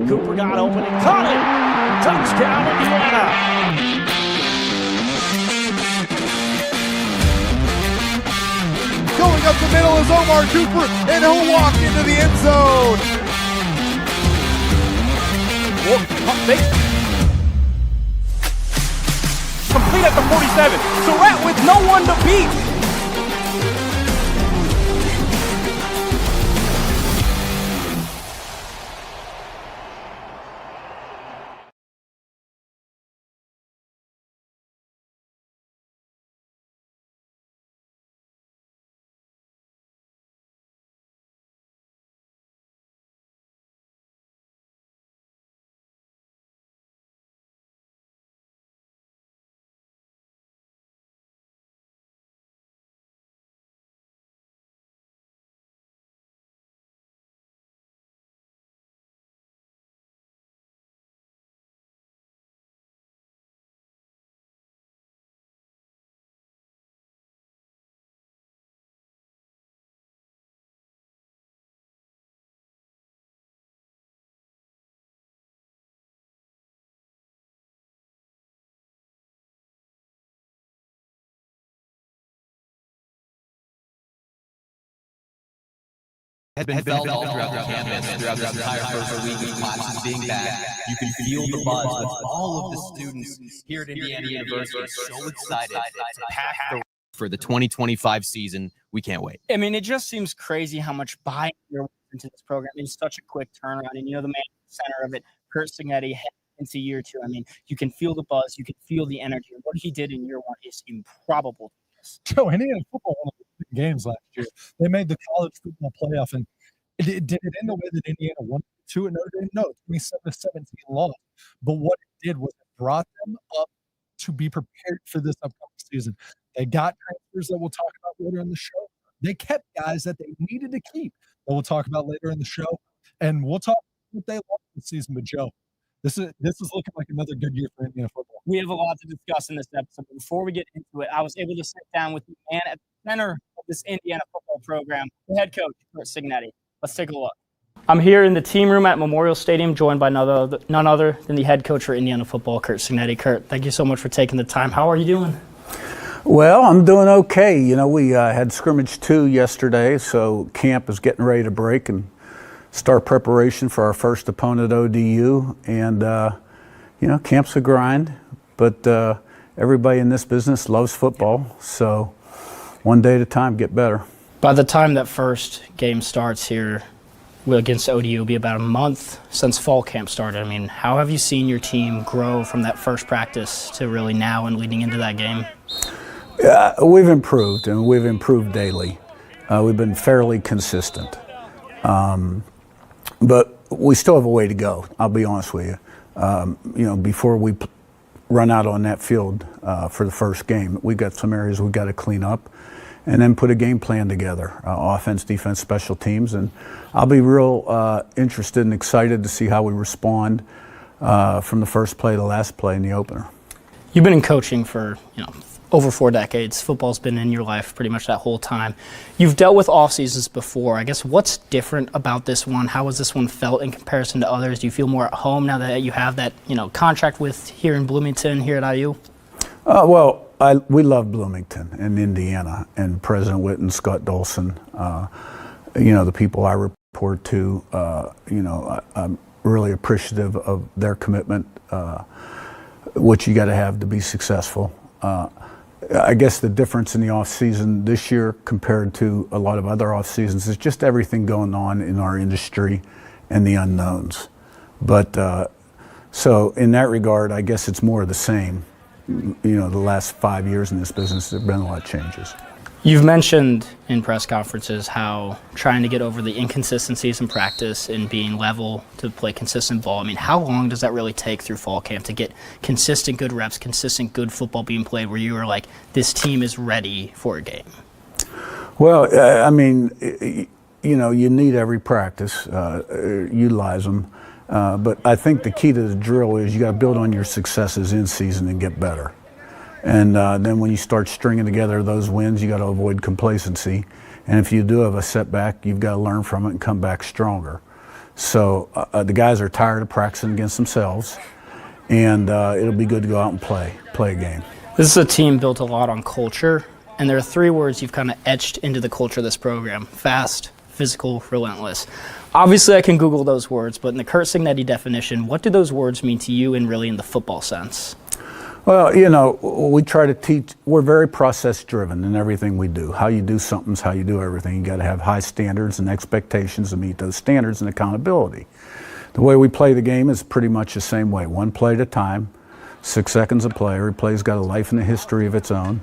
Cooper got open and caught it. Touchdown, Indiana. Going up the middle is Omar Cooper, and he'll walk into the end zone. Complete at the 47. Surratt with no one to beat. Has been felt all throughout the campus, throughout this entire first week of classes being back. You can feel the buzz with all of the students here at Indiana University so excited to pack for the 2025 season. We can't wait. I mean, it just seems crazy how much buying you're into this program in such a quick turnaround. And, you know, the man at the center of it, Curt Cignetti, into year two. I mean, you can feel the buzz. You can feel the energy. And what he did in year one is improbable. Joe, Indiana football won the big games last year. They made the college football playoff, and did it end the way that Indiana won 2 at Notre Dame? No, 27-17 loss. But what it did was it brought them up to be prepared for this upcoming season. They got transfers that we'll talk about later in the show. They kept guys that they needed to keep that we'll talk about later in the show. And we'll talk about what they lost this season. But Joe, this is looking like another good year for Indiana football. We have a lot to discuss in this episode. But before we get into it, I was able to sit down with the man at the center of this Indiana football program, the head coach, Curt Cignetti. Let's take a look. I'm here in the team room at Memorial Stadium, joined by none other than the head coach for Indiana football, Curt Cignetti. Curt, thank you so much for taking the time. How are you doing? Well, I'm doing okay. You know, we had scrimmage 2 yesterday, so camp is getting ready to break and start preparation for our first opponent, ODU. And, you know, camp's a grind, but everybody in this business loves football, so one day at a time, get better. By the time that first game starts here against ODU, it'll be about a month since fall camp started. I mean, how have you seen your team grow from that first practice to really now and leading into that game? We've improved, and we've improved daily. We've been fairly consistent. But we still have a way to go, I'll be honest with you. You know, before we run out on that field for the first game, we've got some areas we've got to clean up and then put a game plan together, offense, defense, special teams. And I'll be real interested and excited to see how we respond from the first play to the last play in the opener. You've been in coaching for, you know, over 4 decades. Football's been in your life pretty much that whole time. You've dealt with off seasons before. I guess what's different about this one? How has this one felt in comparison to others? Do you feel more at home now that you have that, you know, contract with here in Bloomington, here at IU? Well, we love Bloomington and Indiana and President Witt and Scott Dolson. You know, the people I report to, you know, I'm really appreciative of their commitment, what you got to have to be successful. I guess the difference in the off season this year compared to a lot of other off seasons is just everything going on in our industry and the unknowns. But so in that regard, I guess it's more of the same. You know, the last 5 years in this business, there have been a lot of changes. You've mentioned in press conferences how trying to get over the inconsistencies in practice and being level to play consistent ball. I mean, how long does that really take through fall camp to get consistent good reps, consistent good football being played where you are like, this team is ready for a game? Well, I mean, you know, you need every practice, utilize them. But I think the key to the drill is you got to build on your successes in season and get better. And then when you start stringing together those wins, you got to avoid complacency. And if you do have a setback, you've got to learn from it and come back stronger. So the guys are tired of practicing against themselves, and it'll be good to go out and play a game. This is a team built a lot on culture, and there are 3 words you've kind of etched into the culture of this program: fast, physical, relentless. Obviously, I can Google those words, but in the Curt Cignetti definition, what do those words mean to you and really in the football sense? Well, you know, we try to teach, we're very process-driven in everything we do. How you do something is how you do everything. You got to have high standards and expectations to meet those standards and accountability. The way we play the game is pretty much the same way, 1 play at a time, 6 seconds a play. Every play's got a life and a history of its own.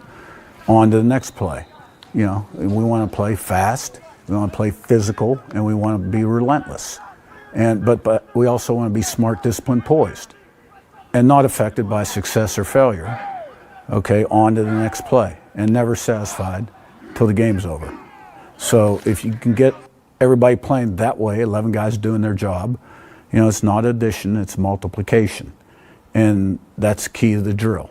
On to the next play. You know, we want to play fast, we want to play physical, and we want to be relentless. But we also want to be smart, disciplined, poised, and not affected by success or failure. Okay, on to the next play, and never satisfied till the game's over. So if you can get everybody playing that way, 11 guys doing their job, you know, it's not addition, it's multiplication. And that's key to the drill.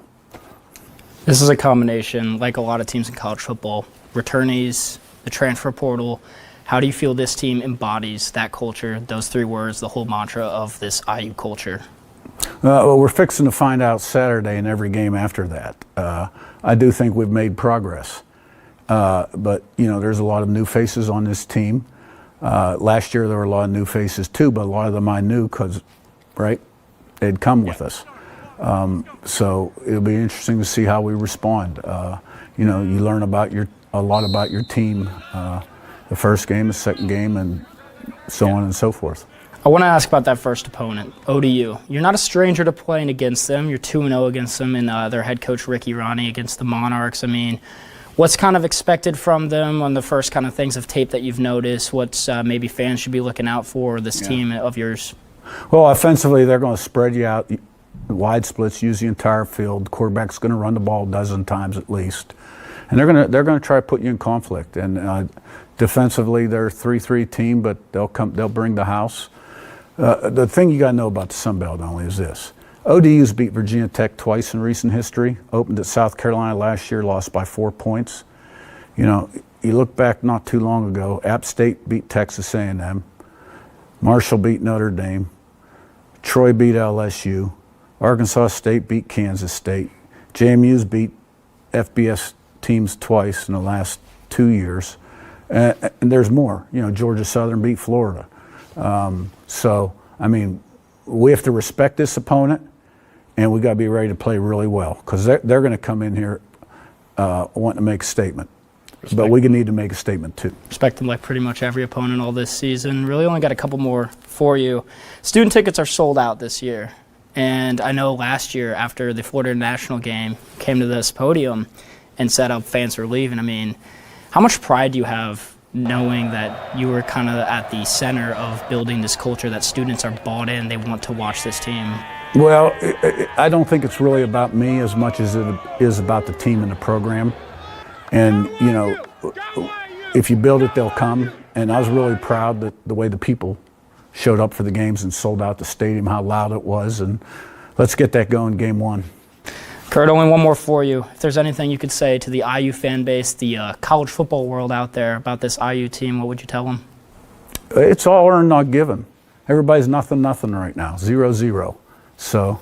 This is a combination, like a lot of teams in college football, returnees, the transfer portal. How do you feel this team embodies that culture, those 3 words, the whole mantra of this IU culture? Well, we're fixing to find out Saturday in every game after that. I do think we've made progress. But, you know, there's a lot of new faces on this team. Last year there were a lot of new faces too, but a lot of them I knew because, right, they'd come with us. So it'll be interesting to see how we respond. You know, you learn a lot about your team, the first game, the second game, and so on and so forth. I want to ask about that first opponent, ODU. You're not a stranger to playing against them. You're 2-0 against them, and their head coach, Ricky Ronnie, against the Monarchs. I mean, what's kind of expected from them on the first kind of things of tape that you've noticed? What's maybe fans should be looking out for this team of yours? Well, offensively, they're going to spread you out, wide splits, use the entire field. The quarterback's going to run the ball a dozen times at least. And they're going to try to put you in conflict. And defensively, they're a 3-3 team, but they'll bring the house. The thing you got to know about the Sun Belt only is this. ODU's beat Virginia Tech twice in recent history, opened at South Carolina last year, lost by 4 points. You know, you look back not too long ago, App State beat Texas A&M, Marshall beat Notre Dame, Troy beat LSU, Arkansas State beat Kansas State, JMU's beat FBS teams twice in the last 2 years, and there's more. You know, Georgia Southern beat Florida. So, I mean, we have to respect this opponent, and we got to be ready to play really well because they're going to come in here wanting to make a statement. But we need to make a statement too. Respect them like pretty much every opponent all this season. Really only got a couple more for you. Student tickets are sold out this year. And I know last year after the Florida National game came to this podium and said fans are leaving. I mean, how much pride do you have knowing that you were kind of at the center of building this culture that students are bought in, they want to watch this team? Well, I don't think it's really about me as much as it is about the team and the program. And, you know, if you build it, they'll come. And I was really proud that the way the people showed up for the games and sold out the stadium, how loud it was. And let's get that going game 1. Curt, only one more for you. If there's anything you could say to the IU fan base, the college football world out there about this IU team, what would you tell them? It's all earned, not given. Everybody's nothing right now, 0-0. So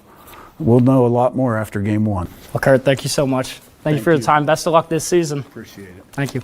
we'll know a lot more after game 1. Well, Curt, thank you so much. Thank you for your time. Best of luck this season. Appreciate it. Thank you.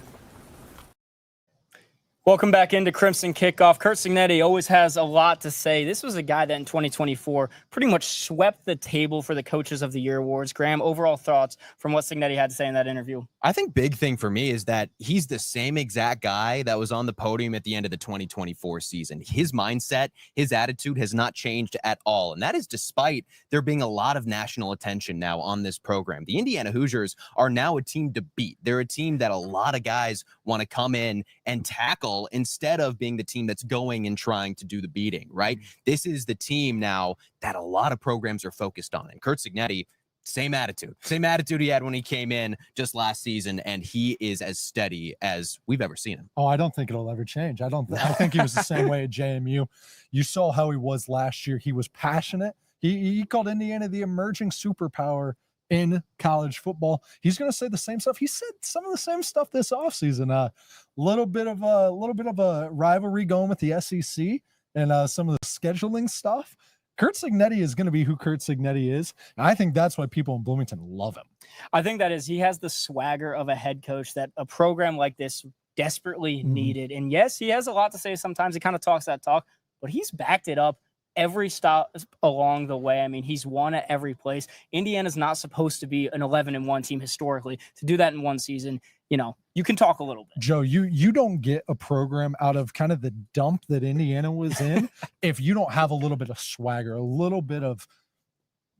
Welcome back into Crimson Kickoff. Curt Cignetti always has a lot to say. This was a guy that in 2024 pretty much swept the table for the Coaches of the Year awards. Graham, overall thoughts from what Cignetti had to say in that interview? I think big thing for me is that he's the same exact guy that was on the podium at the end of the 2024 season. His mindset, his attitude has not changed at all. And that is despite there being a lot of national attention now on this program. The Indiana Hoosiers are now a team to beat. They're a team that a lot of guys want to come in and tackle instead of being the team that's going and trying to do the beating, right? This is the team now that a lot of programs are focused on. And Curt Cignetti, same attitude he had when he came in just last season, and he is as steady as we've ever seen him. Oh, I don't think it'll ever change. I think he was the same way at JMU. You saw how he was last year. He was passionate. He called Indiana the emerging superpower in college football. He's going to say the same stuff. He said some of the same stuff this offseason. Little bit of a rivalry going with the SEC. and some of the scheduling stuff, Curt Cignetti is going to be who Curt Cignetti is. And I think that's why people in Bloomington love him. I think that is, he has the swagger of a head coach that a program like this desperately needed. And yes, he has a lot to say. Sometimes he kind of talks that talk, but he's backed it up every stop along the way. I mean, he's won at every place. Indiana's not supposed to be an 11-1 team historically. To do that in one season, you know, you can talk a little bit. Joe, you don't get a program out of kind of the dump that Indiana was in if you don't have a little bit of swagger, a little bit of,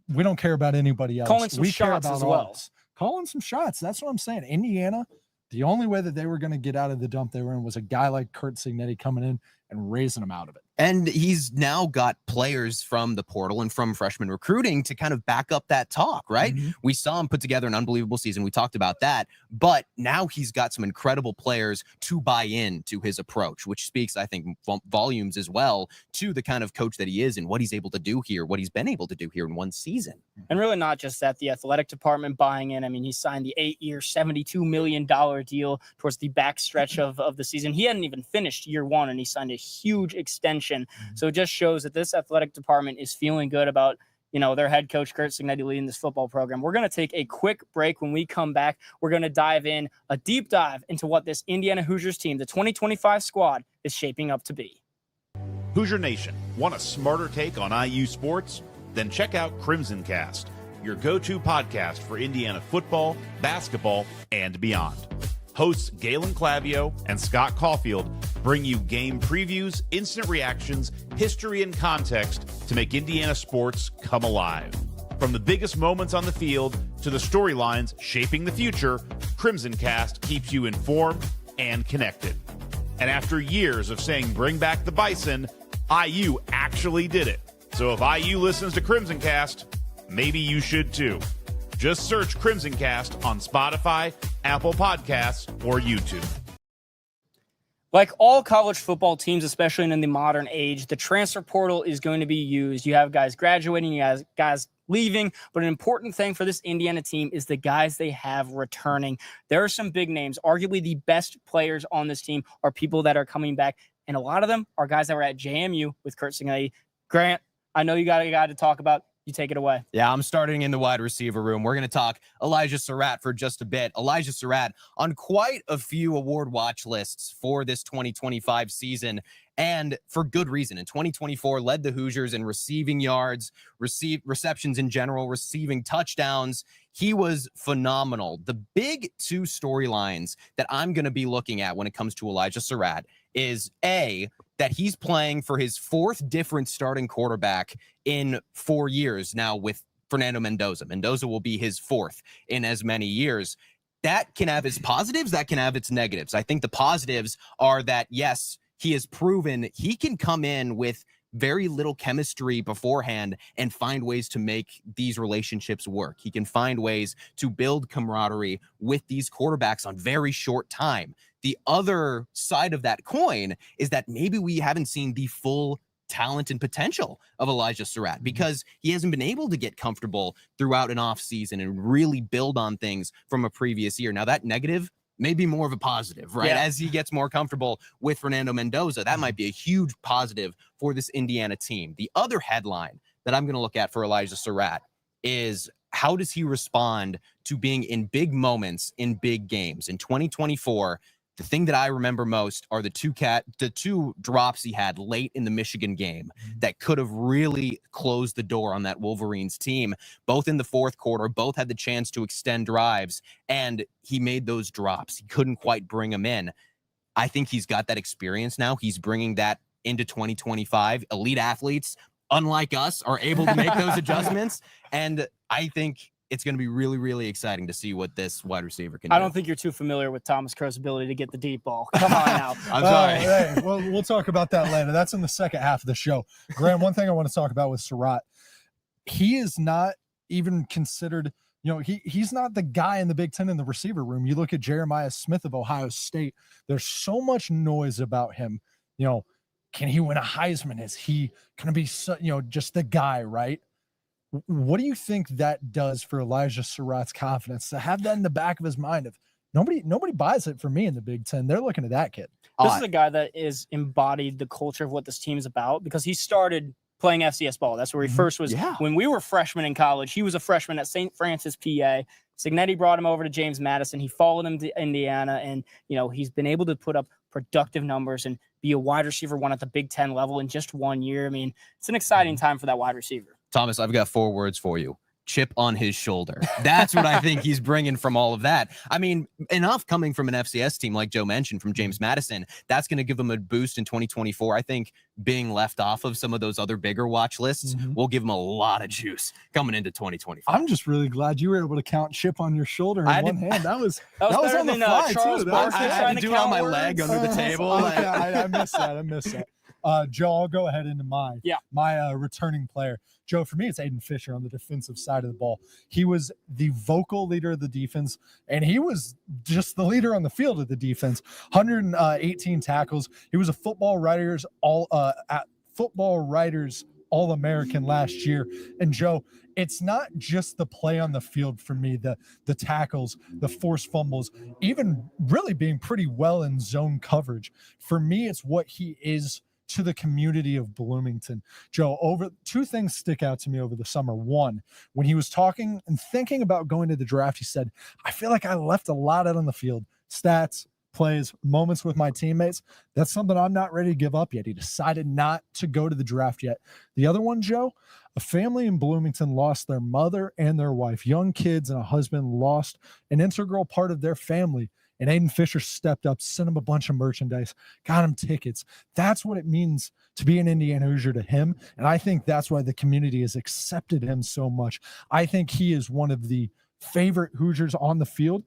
we don't care about anybody else. Calling some we care shots about as well. us. Calling some shots. That's what I'm saying. Indiana, the only way that they were going to get out of the dump they were in was a guy like Curt Cignetti coming in and raising them out of it. And he's now got players from the portal and from freshman recruiting to kind of back up that talk, right? We saw him put together an unbelievable season. We talked about that. But now he's got some incredible players to buy in to his approach, which speaks, I think, volumes as well to the kind of coach that he is and what he's able to do here, what he's been able to do here in one season. And really not just that, the athletic department buying in. I mean, he signed the 8-year, $72 million deal towards the backstretch of the season. He hadn't even finished year one, and he signed a huge extension. So it just shows that this athletic department is feeling good about, you know, their head coach, Curt Cignetti, leading this football program. We're going to take a quick break. When we come back, we're going to dive in a deep dive into what this Indiana Hoosiers team, the 2025 squad, is shaping up to be. Hoosier Nation, want a smarter take on IU sports? Then check out Crimson Cast, your go-to podcast for Indiana football, basketball, and beyond. Hosts Galen Clavio and Scott Caulfield bring you game previews, instant reactions, history, and context to make Indiana sports come alive. From the biggest moments on the field to the storylines shaping the future, Crimson Cast keeps you informed and connected. And after years of saying bring back the Bison, IU actually did it. So if IU listens to Crimson Cast, maybe you should too. Just search Crimson Cast on Spotify, Apple Podcasts, or YouTube. Like all college football teams, especially in the modern age, the transfer portal is going to be used. You have guys graduating, you have guys leaving, but an important thing for this Indiana team is the guys they have returning. There are some big names. Arguably the best players on this team are people that are coming back, and a lot of them are guys that were at JMU with Curt Cignetti. Grant, I know you got a guy to talk about. You take it away. Yeah, I'm starting in the wide receiver room. We're going to talk Elijah Surratt for just a bit. Elijah Surratt on quite a few award watch lists for this 2025 season, and for good reason. In 2024, led the Hoosiers in receiving yards, receptions in general, receiving touchdowns. He was phenomenal. The big two storylines that I'm going to be looking at when it comes to Elijah Surratt is A, that he's playing for his fourth different starting quarterback in 4 years now with Fernando Mendoza. Mendoza will be his fourth in as many years. That can have its positives, that can have its negatives. I think the positives are that, yes, he has proven he can come in with very little chemistry beforehand and find ways to make these relationships work. He can find ways to build camaraderie with these quarterbacks on very short time. The other side of that coin is that maybe we haven't seen the full talent and potential of Elijah Surratt because he hasn't been able to get comfortable throughout an off season and really build on things from a previous year. Now that negative may be more of a positive, right? Yeah. As he gets more comfortable with Fernando Mendoza, that might be a huge positive for this Indiana team. The other headline that I'm going to look at for Elijah Surratt is how does he respond to being in big moments in big games? In 2024, the thing that I remember most are the two drops he had late in the Michigan game that could have really closed the door on that Wolverines team, both in the fourth quarter, both had the chance to extend drives, and he made those drops. He couldn't quite bring them in. I think he's got that experience now. He's bringing that into 2025. Elite athletes, unlike us, are able to make those adjustments, and I think it's going to be really, really exciting to see what this wide receiver can do. I don't think you're too familiar with Thomas Crow's ability to get the deep ball. Come on now. I'm sorry. Hey, well, we'll talk about that later. That's in the second half of the show. Graham, one thing I want to talk about with Surratt, he is not even considered, he's not the guy in the Big Ten in the receiver room. You look at Jeremiah Smith of Ohio State, there's so much noise about him. Can he win a Heisman? Is he going to be, just the guy, right? What do you think that does for Elijah Surratt's confidence to have that in the back of his mind of, nobody buys it for me in the Big Ten. They're looking at that kid. This is a guy that is embodied the culture of what this team is about, because he started playing FCS ball. That's where he first was. Yeah. When we were freshmen in college, he was a freshman at St. Francis, PA. Cignetti brought him over to James Madison. He followed him to Indiana, and he's been able to put up productive numbers and be a wide receiver one at the Big Ten level in just 1 year. I mean, it's an exciting time for that wide receiver. Thomas, I've got 4 words for you. Chip on his shoulder. That's what I think he's bringing from all of that. I mean, enough coming from an FCS team like Joe mentioned from James Madison. That's going to give him a boost in 2024. I think being left off of some of those other bigger watch lists will give him a lot of juice coming into 2024. I'm just really glad you were able to count Chip on your shoulder in one hand. That was better on the than fly Charles too. Barkley I had to do it on my leg under the table. Okay, I missed that. Joe, I'll go ahead into my returning player. Joe, for me, it's Aiden Fisher on the defensive side of the ball. He was the vocal leader of the defense, and he was just the leader on the field of the defense. 118 tackles. He was a Football Writers All-American last year. And Joe, it's not just the play on the field for me, the tackles, the forced fumbles, even really being pretty well in zone coverage. For me, it's what he is to the community of Bloomington. Joe, 2 things stick out to me over the summer. One, when he was talking and thinking about going to the draft, he said, I feel like I left a lot out on the field. Stats, plays, moments with my teammates. That's something I'm not ready to give up yet. He decided not to go to the draft yet. The other one, Joe, a family in Bloomington lost their mother and their wife. Young kids and a husband lost an integral part of their family. And Aiden Fisher stepped up, sent him a bunch of merchandise, got him tickets. That's what it means to be an Indiana Hoosier to him. And I think that's why the community has accepted him so much. I think he is one of the favorite Hoosiers on the field.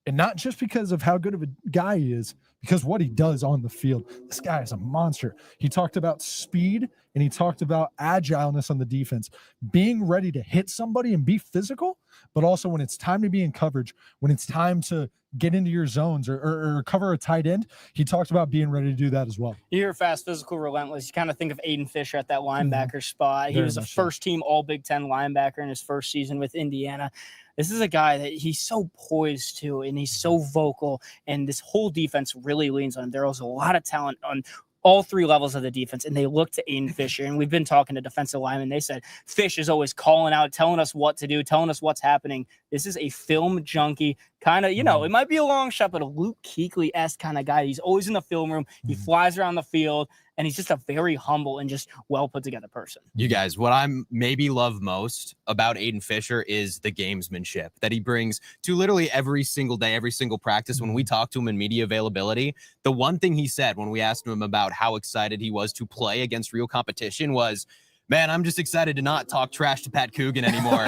And not just because of how good of a guy he is, because what he does on the field. This guy is a monster. He talked about speed and he talked about agileness on the defense, being ready to hit somebody and be physical, but also when it's time to be in coverage, when it's time to get into your zones or cover a tight end, he talked about being ready to do that as well. You hear fast, physical, relentless. You kind of think of Aiden Fisher at that linebacker spot. He was a first-team All-Big Ten linebacker in his first season with Indiana. This is a guy that he's so poised to, and he's so vocal, and this whole defense really leans on him. There was a lot of talent on all 3 levels of the defense, and they look to Aiden Fisher. And we've been talking to defensive linemen. They said Fish is always calling out, telling us what to do, telling us what's happening. This is a film junkie, kind of, it might be a long shot, but a Luke Kuechly-esque kind of guy. He's always in the film room. He flies around the field, and he's just a very humble and just well put together person. You guys, what I maybe love most about Aiden Fisher is the gamesmanship that he brings to literally every single day, every single practice. When we talk to him in media availability, the one thing he said when we asked him about how excited he was to play against real competition was, man, I'm just excited to not talk trash to Pat Coogan anymore.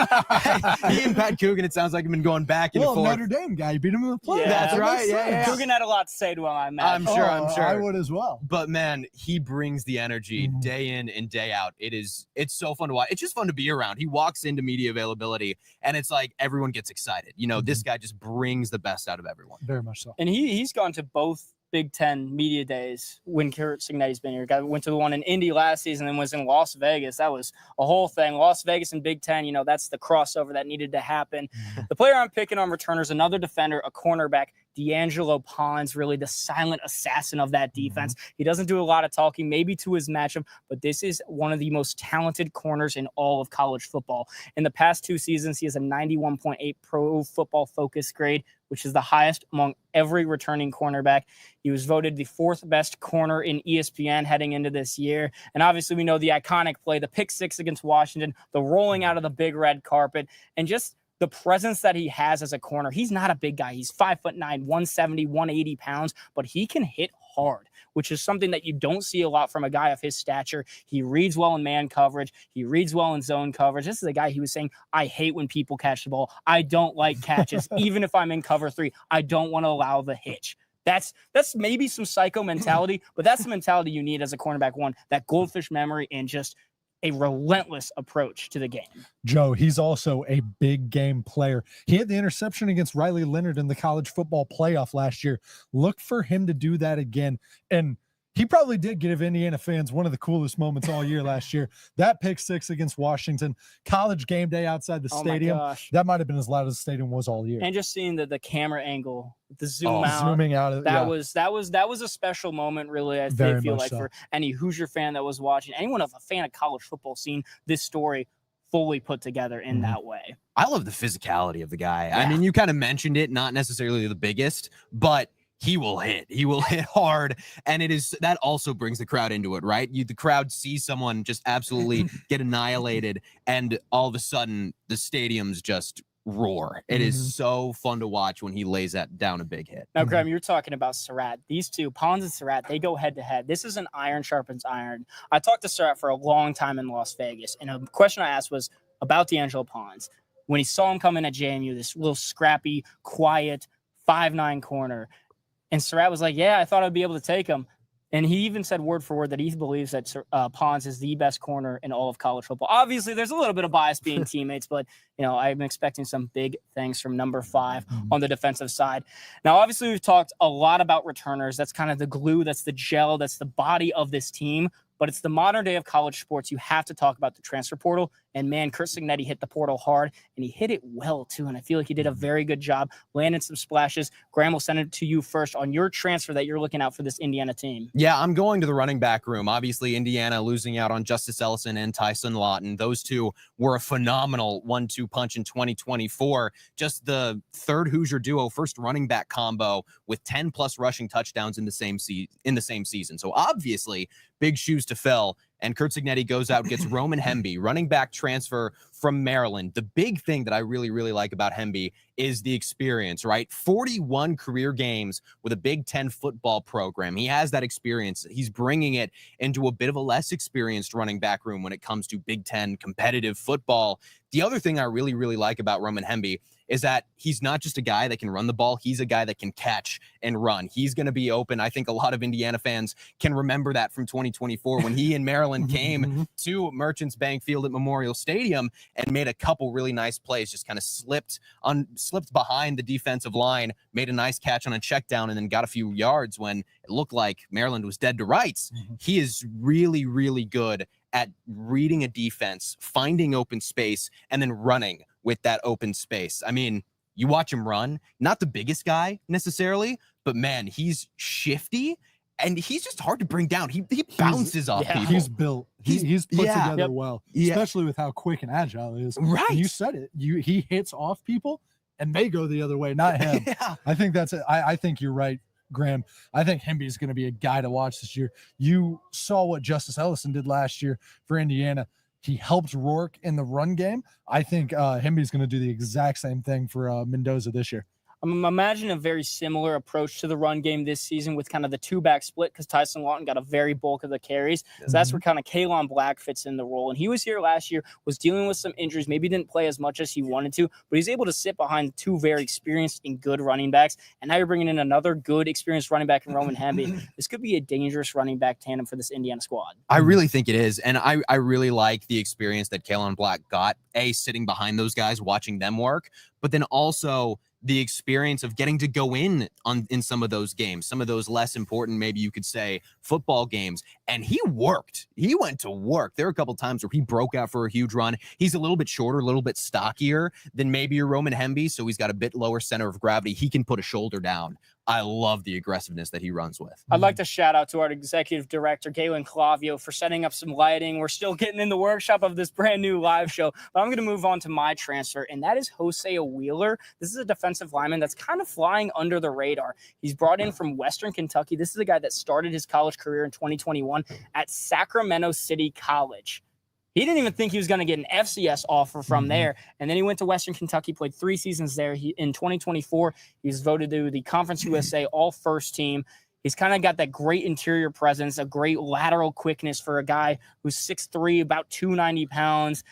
He and Pat Coogan, it sounds like, have been going back and forth. Notre Dame guy, you beat him in the play. Yeah, that's right. Yeah. Coogan had a lot to say to him, I imagine. I'm sure. I would as well. But man, he brings the energy day in and day out. It's so fun to watch. It's just fun to be around. He walks into media availability, and it's like everyone gets excited. This guy just brings the best out of everyone. Very much so. And he's gone to both Big Ten media days when Curt Cignetti's been here. Went to the one in Indy last season and was in Las Vegas. That was a whole thing. Las Vegas and Big Ten, that's the crossover that needed to happen. The player I'm picking on returners, another defender, a cornerback, D'Angelo Pons, really the silent assassin of that defense. He doesn't do a lot of talking, maybe to his matchup, but this is one of the most talented corners in all of college football. In the past 2 seasons, he has a 91.8 Pro Football Focus grade, which is the highest among every returning cornerback. He was voted the 4th best corner in ESPN heading into this year. And obviously we know the iconic play, the pick 6 against Washington, the rolling out of the big red carpet, and just the presence that he has as a corner. He's not a big guy. He's 5'9", 170, 180 pounds, but he can hit hard, which is something that you don't see a lot from a guy of his stature. He reads well in man coverage. He reads well in zone coverage. This is a guy he was saying, I hate when people catch the ball. I don't like catches. Even if I'm in cover 3, I don't want to allow the hitch. That's maybe some psycho mentality, but that's the mentality you need as a cornerback one, that goldfish memory and just a relentless approach to the game. Joe, he's also a big game player. He had the interception against Riley Leonard in the college football playoff last year. Look for him to do that again. And he probably did give Indiana fans one of the coolest moments all year last year. That pick six against Washington, college game day outside the stadium. That might have been as loud as the stadium was all year. And just seeing the camera angle, the zooming out. That was a special moment, really. I feel like for any Hoosier fan that was watching, anyone of a fan of college football, seeing this story fully put together in that way. I love the physicality of the guy. Yeah. I mean, you kind of mentioned it, not necessarily the biggest, but he will hit. He will hit hard, and that also brings the crowd into it, right? The crowd sees someone just absolutely get annihilated, and all of a sudden the stadiums just roar. It is so fun to watch when he lays that down a big hit. Now, Graham, you're talking about Surratt. These two, Pons and Surratt, they go head to head. This is an iron sharpens iron. I talked to Surratt for a long time in Las Vegas, and a question I asked was about D'Angelo Pons. When he saw him come in at JMU, this little scrappy, quiet 5'9" corner. And Surratt was like, yeah, I thought I'd be able to take him. And he even said word for word that he believes that Pons is the best corner in all of college football. Obviously, there's a little bit of bias being teammates, but, I'm expecting some big things from number 5 on the defensive side. Now, obviously, we've talked a lot about returners. That's kind of the glue. That's the gel. That's the body of this team. But it's the modern day of college sports. You have to talk about the transfer portal. And, man, Curt Cignetti hit the portal hard, and he hit it well, too. And I feel like he did a very good job, landing some splashes. Graham will send it to you first on your transfer that you're looking out for this Indiana team. Yeah, I'm going to the running back room. Obviously, Indiana losing out on Justice Ellison and Tyson Lawton. Those two were a phenomenal 1-2 punch in 2024. Just the third Hoosier duo, first running back combo with 10-plus rushing touchdowns in the same season. So, obviously, big shoes to fill. And Curt Cignetti goes out, gets Roman Hemby, running back transfer from Maryland. The big thing that I really, really like about Hemby is the experience, right? 41 career games with a Big Ten football program. He has that experience. He's bringing it into a bit of a less experienced running back room when it comes to Big Ten competitive football. The other thing I really, really like about Roman Hemby is that he's not just a guy that can run the ball. He's a guy that can catch and run. He's going to be open. I think a lot of Indiana fans can remember that from 2024 when he and Maryland came to Merchants Bank Field at Memorial Stadium and made a couple really nice plays, just kind of slipped behind the defensive line, made a nice catch on a check down, and then got a few yards when it looked like Maryland was dead to rights. He is really, really good at reading a defense, finding open space, and then running with that open space. I mean, you watch him run, not the biggest guy necessarily, but man, he's shifty and he's just hard to bring down. He bounces off people. He's built. He's put together well, especially with how quick and agile he is. Right. And you said it. He hits off people and they go the other way, not him. I think that's it. I think you're right, Graham. I think Hemby is going to be a guy to watch this year. You saw what Justice Ellison did last year for Indiana. He helped Rourke in the run game. I think Hemby is going to do the exact same thing for Mendoza this year. I'm imagining a very similar approach to the run game this season with kind of the two-back split because Tyson Lawton got a very bulk of the carries. So that's where kind of Kalon Black fits in the role. And he was here last year, was dealing with some injuries, maybe didn't play as much as he wanted to, but he's able to sit behind two very experienced and good running backs. And now you're bringing in another good, experienced running back in Roman Hemby. This could be a dangerous running back tandem for this Indiana squad. I really think it is. And I really like the experience that Kalon Black got, sitting behind those guys, watching them work, but then also the experience of getting to go in some of those games, some of those less important, maybe you could say, football games. And he worked. He went to work. There were a couple times where he broke out for a huge run. He's a little bit shorter, a little bit stockier than maybe your Roman Hemby, so he's got a bit lower center of gravity. He can put a shoulder down. I love the aggressiveness that he runs with. I'd like to shout out to our executive director, Galen Clavio, for setting up some lighting. We're still getting in the workshop of this brand new live show, but I'm going to move on to my transfer, and that is Hosea Wheeler. This is a defensive lineman that's kind of flying under the radar. He's brought in from Western Kentucky. This is a guy that started his college career in 2021 at Sacramento City College. He didn't even think he was going to get an FCS offer from there. And then he went to Western Kentucky, played 3 seasons there. In 2024, he was voted to the Conference USA All-First Team. He's kind of got that great interior presence, a great lateral quickness for a guy who's 6'3", about 290 pounds.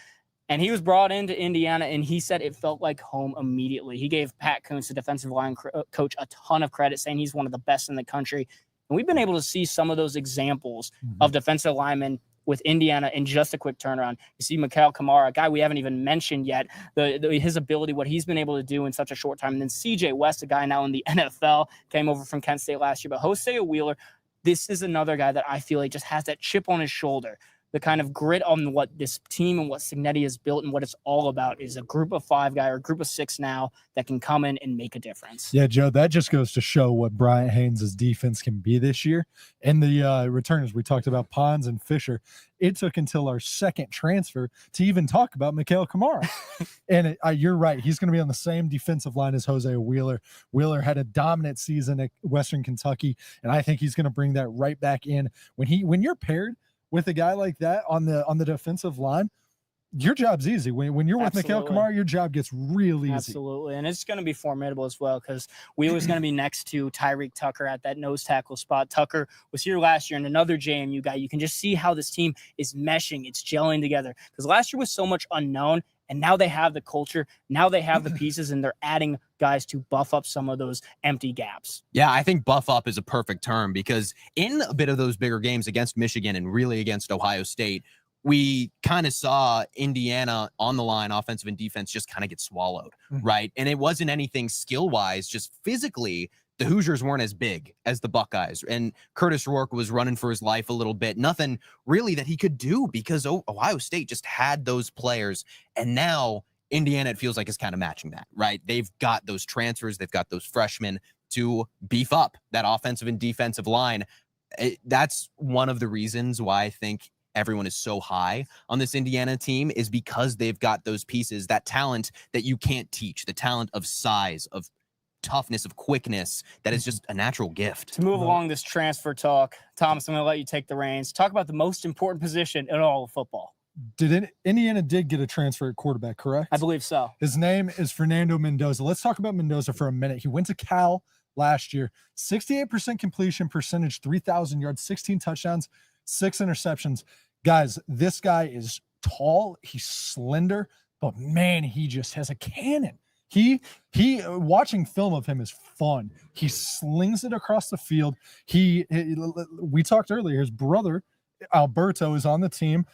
And he was brought into Indiana, and he said it felt like home immediately. He gave Pat Kuntz, the defensive line coach, a ton of credit, saying he's one of the best in the country. And we've been able to see some of those examples of defensive linemen with Indiana in just a quick turnaround. You see Mikhail Kamara, a guy we haven't even mentioned yet, his ability, what he's been able to do in such a short time. And then CJ West, a guy now in the NFL, came over from Kent State last year. But Hosea Wheeler, this is another guy that I feel like just has that chip on his shoulder. The kind of grit on what this team and what Cignetti has built and what it's all about is a group of 5 guy or a group of 6 now that can come in and make a difference. Yeah, Joe, that just goes to show what Bryant Haynes' defense can be this year. And the returners, we talked about Pons and Fisher. It took until our second transfer to even talk about Mikhail Kamara. And you're right. He's going to be on the same defensive line as Jose Wheeler. Wheeler had a dominant season at Western Kentucky, and I think he's going to bring that right back in. When you're paired with a guy like that on the defensive line, your job's easy. When you're with Mikhail Kamara, your job gets real easy. Absolutely. And it's going to be formidable as well because Wheeler's was going to be next to Tyreek Tucker at that nose tackle spot. Tucker was here last year and another JMU guy. You can just see how this team is meshing. It's gelling together because last year was so much unknown. And now they have the culture. Now they have the pieces, and they're adding guys to buff up some of those empty gaps. Yeah, I think buff up is a perfect term because in a bit of those bigger games against Michigan and really against Ohio State, we kind of saw Indiana on the line, offensive and defense, just kind of get swallowed, right? And it wasn't anything skill-wise, just physically, the Hoosiers weren't as big as the Buckeyes. And Curtis Rourke was running for his life a little bit. Nothing really that he could do because Ohio State just had those players. And now Indiana, it feels like, is kind of matching that, right? They've got those transfers. They've got those freshmen to beef up that offensive and defensive line. That's one of the reasons why I think everyone is so high on this Indiana team is because they've got those pieces, that talent that you can't teach, the talent of size, of toughness, of quickness, that is just a natural gift. To move along this transfer talk, Thomas, I'm going to let you take the reins. Talk about the most important position in all of football. Indiana did get a transfer at quarterback, correct? I believe so. His name is Fernando Mendoza. Let's talk about Mendoza for a minute. He went to Cal last year, 68% completion percentage, 3,000 yards, 16 touchdowns, 6 interceptions. Guys, this guy is tall. He's slender, but man, he just has a cannon. He watching film of him is fun. He slings it across the field. We talked earlier, his brother Alberto is on the team.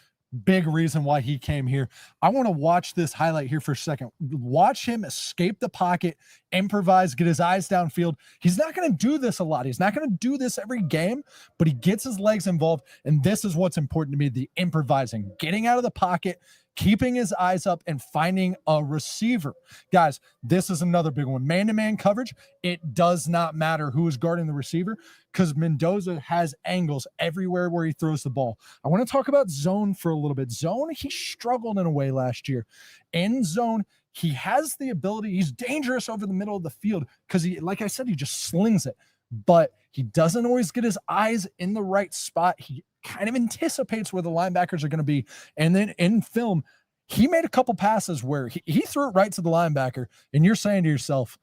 Big reason why he came here. I want to watch this highlight here for a second. Watch him escape the pocket, improvise, get his eyes downfield. He's not going to do this a lot. He's not going to do this every game, but he gets his legs involved. And this is what's important to me, the improvising, getting out of the pocket, keeping his eyes up, and finding a receiver. Guys, this is another big one. Man-to-man coverage, it does not matter who is guarding the receiver because Mendoza has angles everywhere where he throws the ball. I want to talk about zone for a little bit. Zone, he struggled in a way last year. In zone, he has the ability. He's dangerous over the middle of the field because he, like I said, he just slings it. But he doesn't always get his eyes in the right spot. He kind of anticipates where the linebackers are going to be. And then in film, he made a couple passes where he threw it right to the linebacker. And you're saying to yourself,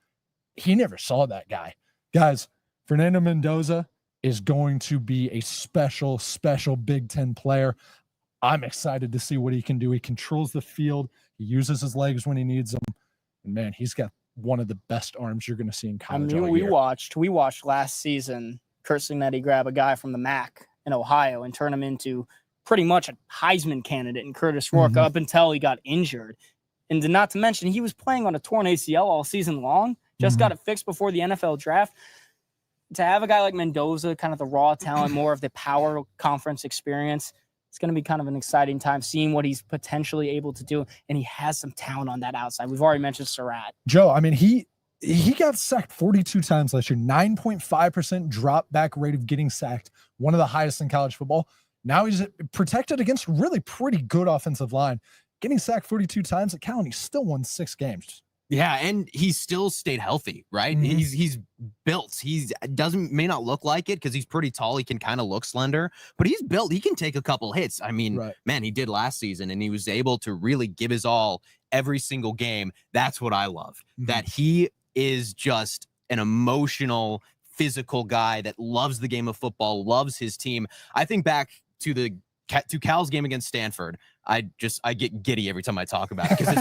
he never saw that guy. Guys, Fernando Mendoza is going to be a special, special Big Ten player. I'm excited to see what he can do. He controls the field. He uses his legs when he needs them. And man, he's got one of the best arms you're going to see in college. I mean, we watched last season Curt Cignetti grab a guy from the MAC in Ohio and turn him into pretty much a Heisman candidate in Curtis Rourke up until he got injured. And not to mention, he was playing on a torn ACL all season long, just got it fixed before the NFL draft. To have a guy like Mendoza, kind of the raw talent, more of the power conference experience, it's going to be kind of an exciting time seeing what he's potentially able to do. And he has some talent on that outside. We've already mentioned Surratt. Joe, I mean, he got sacked 42 times last year, 9.5% drop back rate of getting sacked, one of the highest in college football. Now he's protected against really pretty good offensive line. Getting sacked 42 times at Cal, and he still won 6 games. Yeah, and he still stayed healthy, right? He's built. He may not look like it because he's pretty tall. He can kind of look slender, but he's built. He can take a couple hits. I mean, man, he did last season, and he was able to really give his all every single game. That's what I love, that he is just an emotional, physical guy that loves the game of football, loves his team. I think back to Cal's game against Stanford. I get giddy every time I talk about it because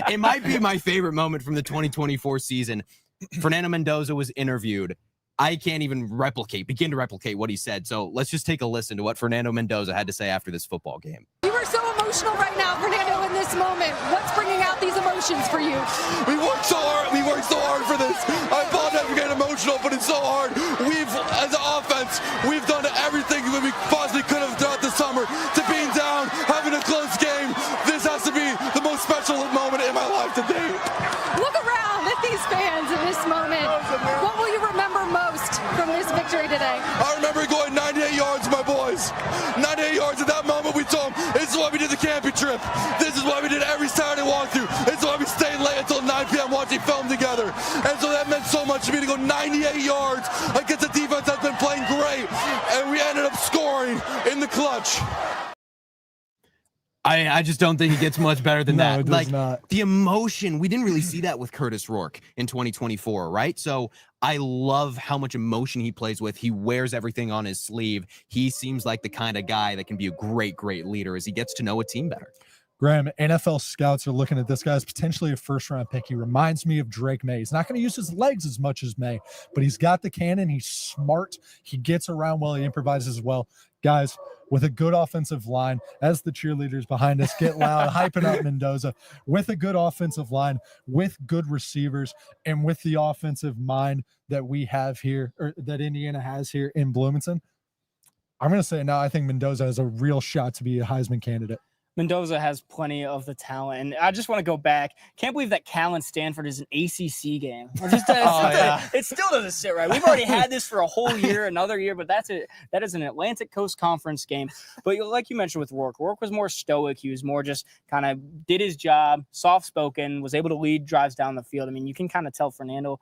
it might be my favorite moment from the 2024 season. Fernando Mendoza was interviewed. I can't even begin to replicate what he said. So let's just take a listen to what Fernando Mendoza had to say after this football game. We were so emotional right now, Fernando, in this moment. What's bringing out these emotions for you? We worked so hard. We worked so hard for this. I apologize for getting emotional, but it's so hard. As an offense, we've done everything that we possibly could have throughout the summer to being down, having a close game. This has to be the most special moment in my life to date. Look around at these fans in this moment. What will you remember most from this victory today? I remember going 98 yards, my boys. 98 yards. At that moment, we told them, this is why we did the camping trip. This is why we did every Saturday walkthrough. This is why we stayed late until 9 p.m. watching film together. And so that meant so much to me to go 98 yards against a defense that's been playing great. And we ended up scoring in the clutch. I just don't think it gets much better than that. It does not. The emotion, we didn't really see that with Curtis Rourke in 2024, right? So I love how much emotion he plays with. He wears everything on his sleeve. He seems like the kind of guy that can be a great, great leader as he gets to know a team better. Graham, NFL scouts are looking at this guy as potentially a first-round pick. He reminds me of Drake May. He's not going to use his legs as much as May, but he's got the cannon. He's smart. He gets around well. He improvises well. Guys, with a good offensive line, as the cheerleaders behind us get loud, hyping up Mendoza, with a good offensive line, with good receivers, and with the offensive mind that we have here, or that Indiana has here in Bloomington, I'm going to say now I think Mendoza has a real shot to be a Heisman candidate. Mendoza has plenty of the talent, and I just want to go back. Can't believe that Cal and Stanford is an ACC game. It still doesn't sit right. We've already had this for a whole year, another year, but that is an Atlantic Coast Conference game. But like you mentioned with Rourke was more stoic. He was more just kind of did his job, soft-spoken, was able to lead drives down the field. I mean, you can kind of tell Fernando,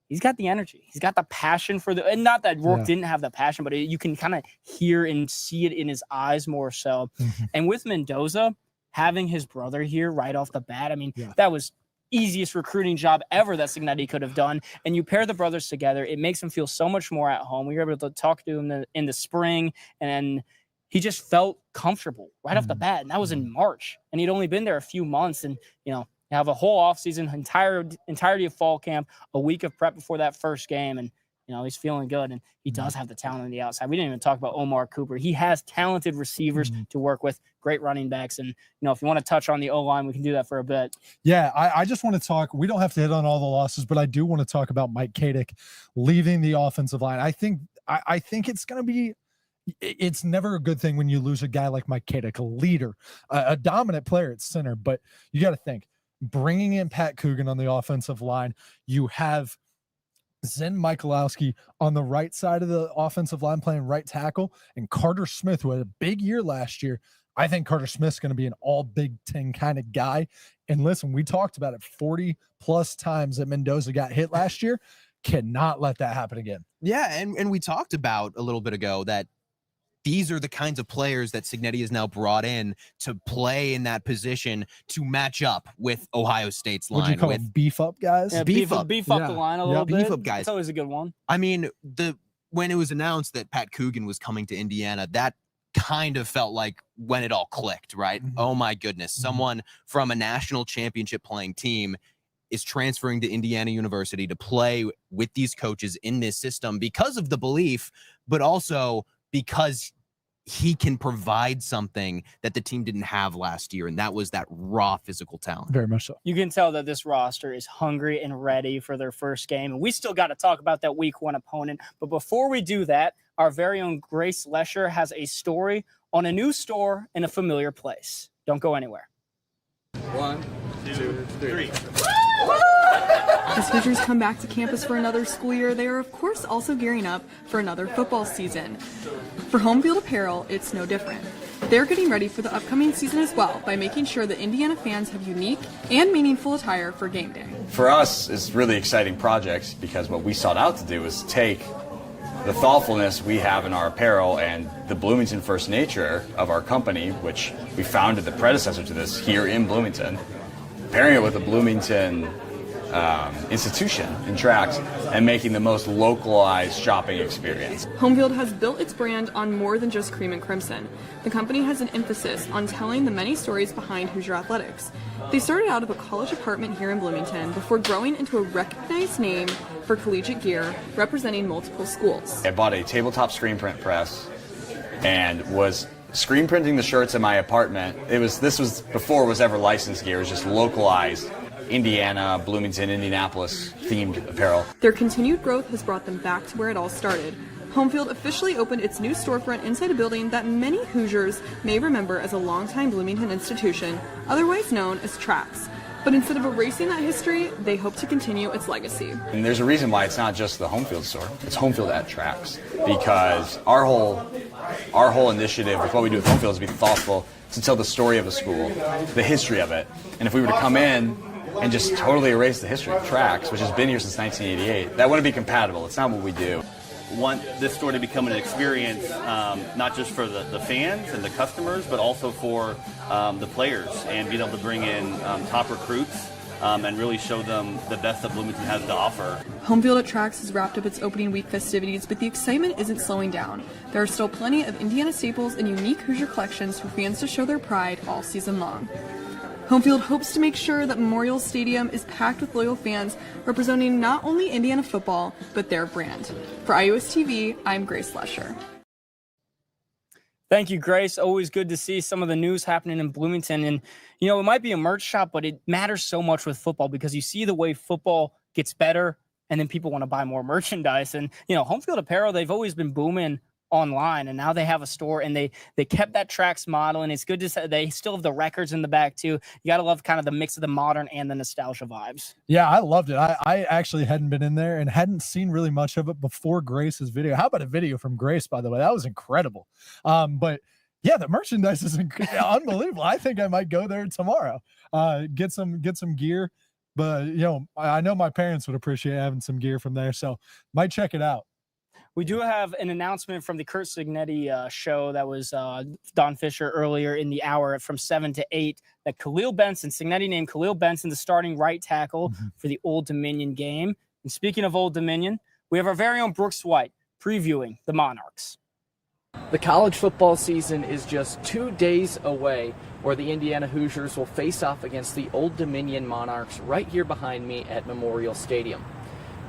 he's got the energy. He's got the passion for and not that Rourke didn't have the passion, but you can kind of hear and see it in his eyes more so. Mm-hmm. And with Mendoza, having his brother here right off the bat, I mean, that was easiest recruiting job ever that Cignetti could have done. And you pair the brothers together, it makes him feel so much more at home. We were able to talk to him in the spring, and he just felt comfortable right off the bat. And that was in March, and he'd only been there a few months, and, have a whole offseason, entirety of fall camp, a week of prep before that first game, and he's feeling good, and he does have the talent on the outside. We didn't even talk about Omar Cooper. He has talented receivers to work with, great running backs, and if you want to touch on the O-line, we can do that for a bit. Yeah, I just want to talk. We don't have to hit on all the losses, but I do want to talk about Mike Kadick leaving the offensive line. I think it's going to be. It's never a good thing when you lose a guy like Mike Kadick, a leader, a dominant player at center. But you got to think. Bringing in Pat Coogan on the offensive line, you have Zen Michalowski on the right side of the offensive line playing right tackle, and Carter Smith, who had a big year last year. I think Carter Smith's going to be an all Big Ten kind of guy. And listen, we talked about it 40+ times that Mendoza got hit last year. Cannot let that happen again. Yeah, and we talked about a little bit ago that these are the kinds of players that Cignetti has now brought in to play in that position to match up with Ohio State's line. Would you call them beef up guys? Yeah, beef up the line a little bit. Beef up guys. It's always a good one. I mean, when it was announced that Pat Coogan was coming to Indiana, that kind of felt like when it all clicked, right? Mm-hmm. Oh my goodness. Mm-hmm. Someone from a national championship playing team is transferring to Indiana University to play with these coaches in this system because of the belief, but also because he can provide something that the team didn't have last year, and that was that raw physical talent. Very much so. You can tell that this roster is hungry and ready for their first game, and we still got to talk about that week 1 opponent. But before we do that, our very own Grace Lesher has a story on a new store in a familiar place. Don't go anywhere. 1, 2, 3. As Hoosiers come back to campus for another school year, they are of course also gearing up for another football season. For home field apparel, it's no different. They're getting ready for the upcoming season as well by making sure that Indiana fans have unique and meaningful attire for game day. For us, it's a really exciting project because what we sought out to do is take the thoughtfulness we have in our apparel and the Bloomington first nature of our company, which we founded the predecessor to this here in Bloomington, pairing it with a Bloomington institution in tracks and making the most localized shopping experience. Homefield has built its brand on more than just cream and crimson. The company has an emphasis on telling the many stories behind Hoosier athletics. They started out of a college apartment here in Bloomington before growing into a recognized name for collegiate gear representing multiple schools. I bought a tabletop screen print press and was screen printing the shirts in my apartment. This was before it was ever licensed gear. It was just localized Indiana, Bloomington, Indianapolis themed apparel. Their continued growth has brought them back to where it all started. Homefield officially opened its new storefront inside a building that many Hoosiers may remember as a longtime Bloomington institution, otherwise known as Trax. But instead of erasing that history, they hope to continue its legacy. And there's a reason why it's not just the Homefield store. It's Homefield at Trax, because our whole initiative with what we do with Homefield is to be thoughtful, to tell the story of the school, the history of it. And if we were to come in and just totally erase the history of Trax, which has been here since 1988, that wouldn't be compatible. It's not what we do. Want this store to become an experience, not just for the fans and the customers, but also for the players, and being able to bring in top recruits and really show them the best that Bloomington has to offer. Homefield at Trax has wrapped up its opening week festivities, but the excitement isn't slowing down. There are still plenty of Indiana staples and unique Hoosier collections for fans to show their pride all season long. Homefield hopes to make sure that Memorial Stadium is packed with loyal fans representing not only Indiana football, but their brand. For iOS TV, I'm Grace Lesher. Thank you, Grace. Always good to see some of the news happening in Bloomington. And, you know, it might be a merch shop, but it matters so much with football because you see the way football gets better and then people want to buy more merchandise. And, you know, Homefield Apparel, they've always been booming online, and now they have a store, and they kept that Trax model, and it's good to say they still have the records in the back too. You got to love kind of the mix of the modern and the nostalgia vibes. Yeah, I loved it. I actually hadn't been in there and hadn't seen really much of it before Grace's video. How about a video from Grace, by the way? That was incredible. But yeah, the merchandise is unbelievable. I think I might go there tomorrow, get some gear. But, you know, I know my parents would appreciate having some gear from there, so might check it out. We do have an announcement from the Curt Cignetti show that was Don Fisher earlier in the hour from 7 to 8 that Cignetti named Khalil Benson the starting right tackle for the Old Dominion game. And speaking of Old Dominion, we have our very own Brooks White previewing the Monarchs. The college football season is just 2 days away, where the Indiana Hoosiers will face off against the Old Dominion Monarchs right here behind me at Memorial Stadium.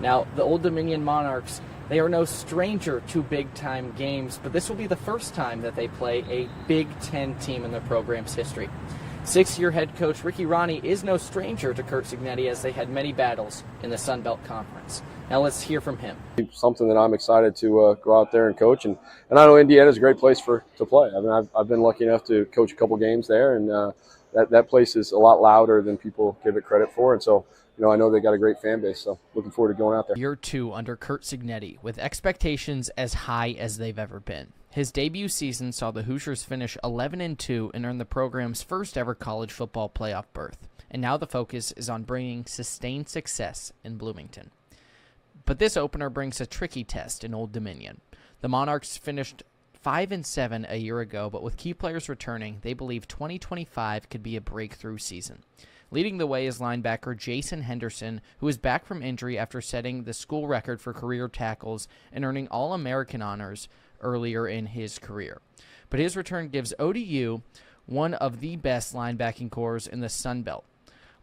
Now, the Old Dominion Monarchs, they are no stranger to big-time games, but this will be the first time that they play a Big Ten team in their program's history. Six-year head coach Ricky Ronnie is no stranger to Curt Cignetti, as they had many battles in the Sun Belt Conference. Now let's hear from him. Something that I'm excited to go out there and coach, and I know Indiana is a great place to play. I mean, I've been lucky enough to coach a couple games there, and that place is a lot louder than people give it credit for, and so, you know, I know they got a great fan base, so looking forward to going out there. Year 2 under Curt Cignetti, with expectations as high as they've ever been. His debut season saw the Hoosiers finish 11-2 and earn the program's first ever college football playoff berth. And now the focus is on bringing sustained success in Bloomington. But this opener brings a tricky test in Old Dominion. The Monarchs finished 5-7 a year ago, but with key players returning, they believe 2025 could be a breakthrough season. Leading the way is linebacker Jason Henderson, who is back from injury after setting the school record for career tackles and earning All-American honors earlier in his career. But his return gives ODU one of the best linebacking corps in the Sun Belt.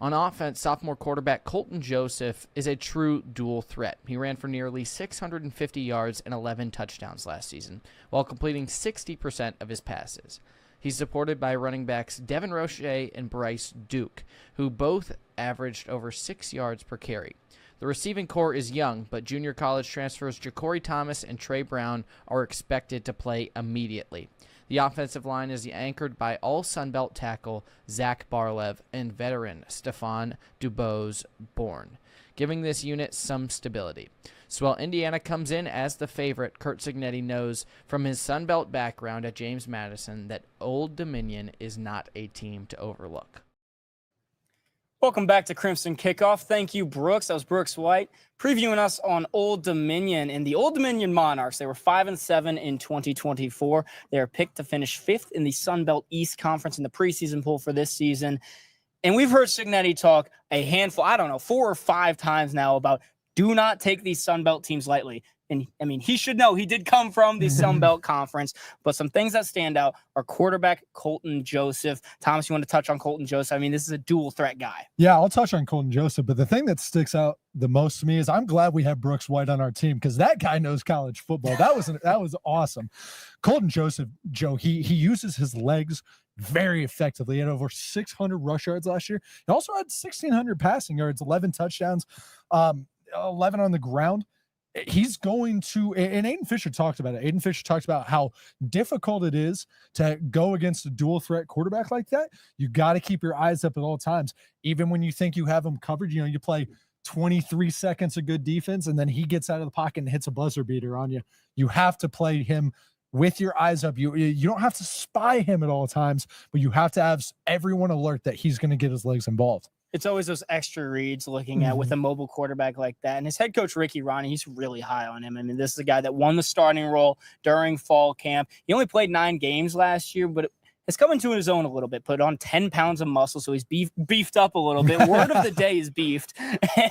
On offense, sophomore quarterback Colton Joseph is a true dual threat. He ran for nearly 650 yards and 11 touchdowns last season, while completing 60% of his passes. He's supported by running backs Devin Roche and Bryce Duke, who both averaged over 6 yards per carry. The receiving core is young, but junior college transfers Ja'Cory Thomas and Trey Brown are expected to play immediately. The offensive line is anchored by all Sunbelt tackle Zach Barlev and veteran Stephon Dubose-Bourne, giving this unit some stability. So while Indiana comes in as the favorite, Curt Cignetti knows from his Sunbelt background at James Madison that Old Dominion is not a team to overlook. Welcome back to Crimson Kickoff. Thank you, Brooks. That was Brooks White previewing us on Old Dominion. And the Old Dominion Monarchs, they were 5-7 in 2024. They are picked to finish 5th in the Sun Belt East Conference in the preseason poll for this season. And we've heard Cignetti talk a handful, 4 or 5 times now about do not take these Sun Belt teams lightly. And I mean, he should know he did come from the Sun Belt Conference, but some things that stand out are quarterback Colton Joseph. Thomas, you want to touch on Colton Joseph? I mean, this is a dual threat guy. Yeah, I'll touch on Colton Joseph, but the thing that sticks out the most to me is I'm glad we have Brooks White on our team because that guy knows college football. That was awesome. Colton Joseph, Joe, he uses his legs very effectively. He had over 600 rush yards last year. He also had 1,600 passing yards, 11 touchdowns, 11 on the ground. He's going to, and Aiden Fisher talked about it. Aiden Fisher talked about how difficult it is to go against a dual threat quarterback like that. You got to keep your eyes up at all times. Even when you think you have him covered, you play 23 seconds of good defense and then he gets out of the pocket and hits a buzzer beater on you. You have to play him with your eyes up. You don't have to spy him at all times, but you have to have everyone alert that he's going to get his legs involved. It's always those extra reads looking at with a mobile quarterback like that. And his head coach, Ricky Ronnie, he's really high on him. I mean, this is a guy that won the starting role during fall camp. He only played 9 games last year, but it's come into his own a little bit, put on 10 pounds of muscle. So he's beefed up a little bit. Word of the day is beefed.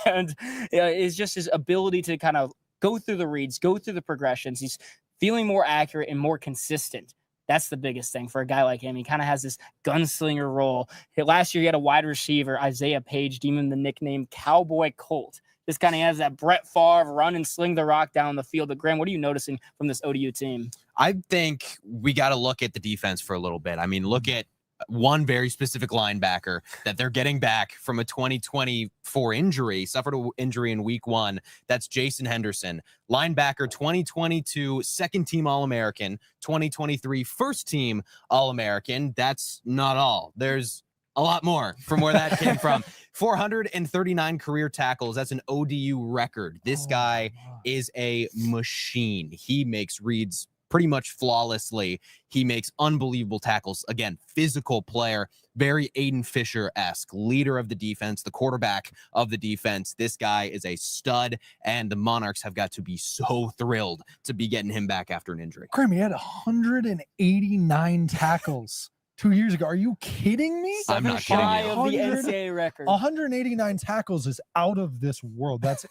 And it's just his ability to kind of go through the reads, go through the progressions. He's feeling more accurate and more consistent. That's the biggest thing for a guy like him. He kind of has this gunslinger role. Last year, he had a wide receiver, Isaiah Page, deemed him the nickname Cowboy Colt. This kind of has that Brett Favre run and sling the rock down the field. But Graham, what are you noticing from this ODU team? I think we got to look at the defense for a little bit. I mean, look at one very specific linebacker that they're getting back from a 2024 injury, suffered an injury in week 1. That's Jason Henderson, linebacker, 2022 second team All-American, 2023 first team All-American. That's not all. There's a lot more from where that came from. 439 career tackles. That's an ODU record. This guy is a machine. He makes reads pretty much flawlessly. He makes unbelievable tackles. Again, physical player, very Aiden Fisher-esque, leader of the defense, the quarterback of the defense. This guy is a stud, and the Monarchs have got to be so thrilled to be getting him back after an injury. Graham, he had 189 tackles 2 years ago. Are you kidding me? I'm not kidding you. Of the NCAA record. 189 tackles is out of this world. That's,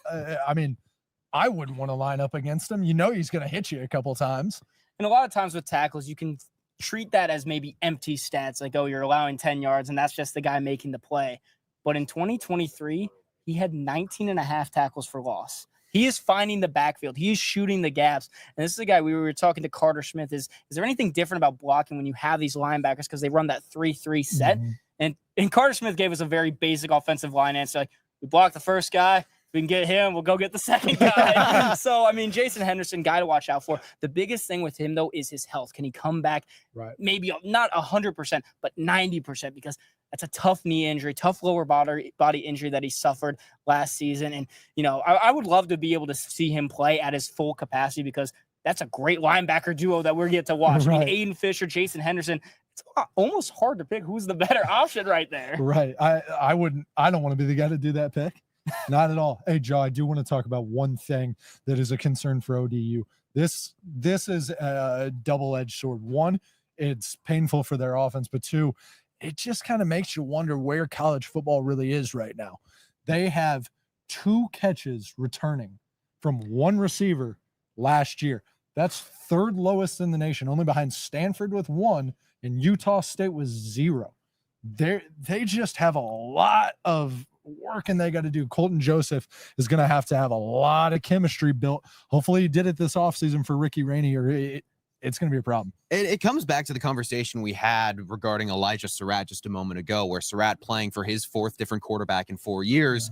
I mean, I wouldn't want to line up against him. He's going to hit you a couple times. And a lot of times with tackles, you can treat that as maybe empty stats, like, oh, you're allowing 10 yards, and that's just the guy making the play. But in 2023, he had 19 and a half tackles for loss. He is finding the backfield. He is shooting the gaps. And this is a guy we were talking to Carter Smith. Is there anything different about blocking when you have these linebackers because they run that 3-3 set? And Carter Smith gave us a very basic offensive line answer. Like, we block the first guy. We can get him, we'll go get the second guy. So, I mean, Jason Henderson, guy to watch out for. The biggest thing with him, though, is his health. Can he come back maybe not 100%, but 90%? Because that's a tough knee injury, tough lower body injury that he suffered last season. And, I would love to be able to see him play at his full capacity because that's a great linebacker duo that we're getting to watch. Right. I mean, Aiden Fisher, Jason Henderson, it's almost hard to pick who's the better option right there. Right. I don't want to be the guy to do that pick. Not at all. Hey, Joe, I do want to talk about one thing that is a concern for ODU. This is a double-edged sword. One, it's painful for their offense, but two, it just kind of makes you wonder where college football really is right now. They have 2 catches returning from 1 receiver last year. That's 3rd lowest in the nation, only behind Stanford with 1 and Utah State with 0. They just have a lot of work and they got to do. Colton Joseph is going to have a lot of chemistry built. Hopefully he did it this offseason for Ricky Rainey, or it's going to be a problem. It comes back to the conversation we had regarding Elijah Surratt just a moment ago, where Surratt playing for his 4th different quarterback in 4 years.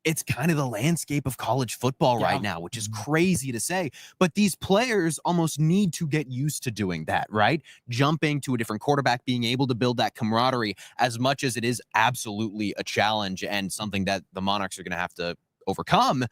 It's kind of the landscape of college football right now, which is crazy to say. But these players almost need to get used to doing that, right? Jumping to a different quarterback, being able to build that camaraderie, as much as it is absolutely a challenge and something that the Monarchs are going to have to overcome.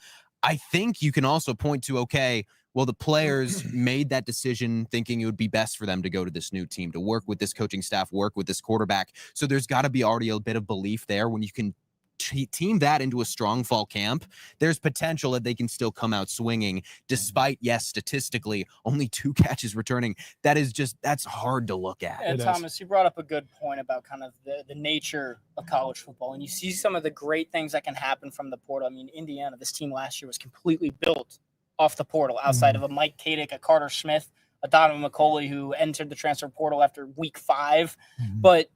I think you can also point to, okay, well, the players made that decision thinking it would be best for them to go to this new team, to work with this coaching staff, work with this quarterback. So there's got to be already a bit of belief there. When you can team that into a strong fall camp, there's potential that they can still come out swinging, despite, yes, statistically only 2 catches returning. That's hard to look at. And Thomas, you brought up a good point about kind of the nature of college football, and you see some of the great things that can happen from the portal. I mean, Indiana, this team last year was completely built off the portal outside of a Mike Kadick, a Carter Smith, a Donovan McCauley who entered the transfer portal after week 5. But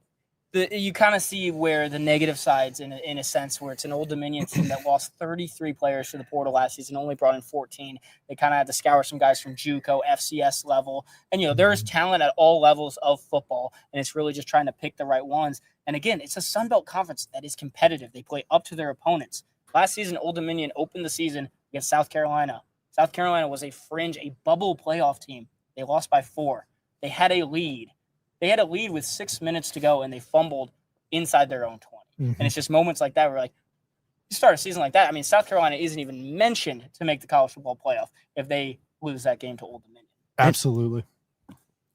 you kind of see where the negative sides in a sense, where it's an Old Dominion team that lost 33 players to the portal last season, only brought in 14. They kind of had to scour some guys from JUCO, FCS level. And, there is talent at all levels of football, and it's really just trying to pick the right ones. And again, it's a Sun Belt conference that is competitive. They play up to their opponents. Last season, Old Dominion opened the season against South Carolina. South Carolina was a bubble playoff team. They lost by 4. They had a lead. They had a lead with 6 minutes to go, and they fumbled inside their own 20. And it's just moments like that where, you start a season like that. I mean, South Carolina isn't even mentioned to make the college football playoff if they lose that game to Old Dominion. Absolutely.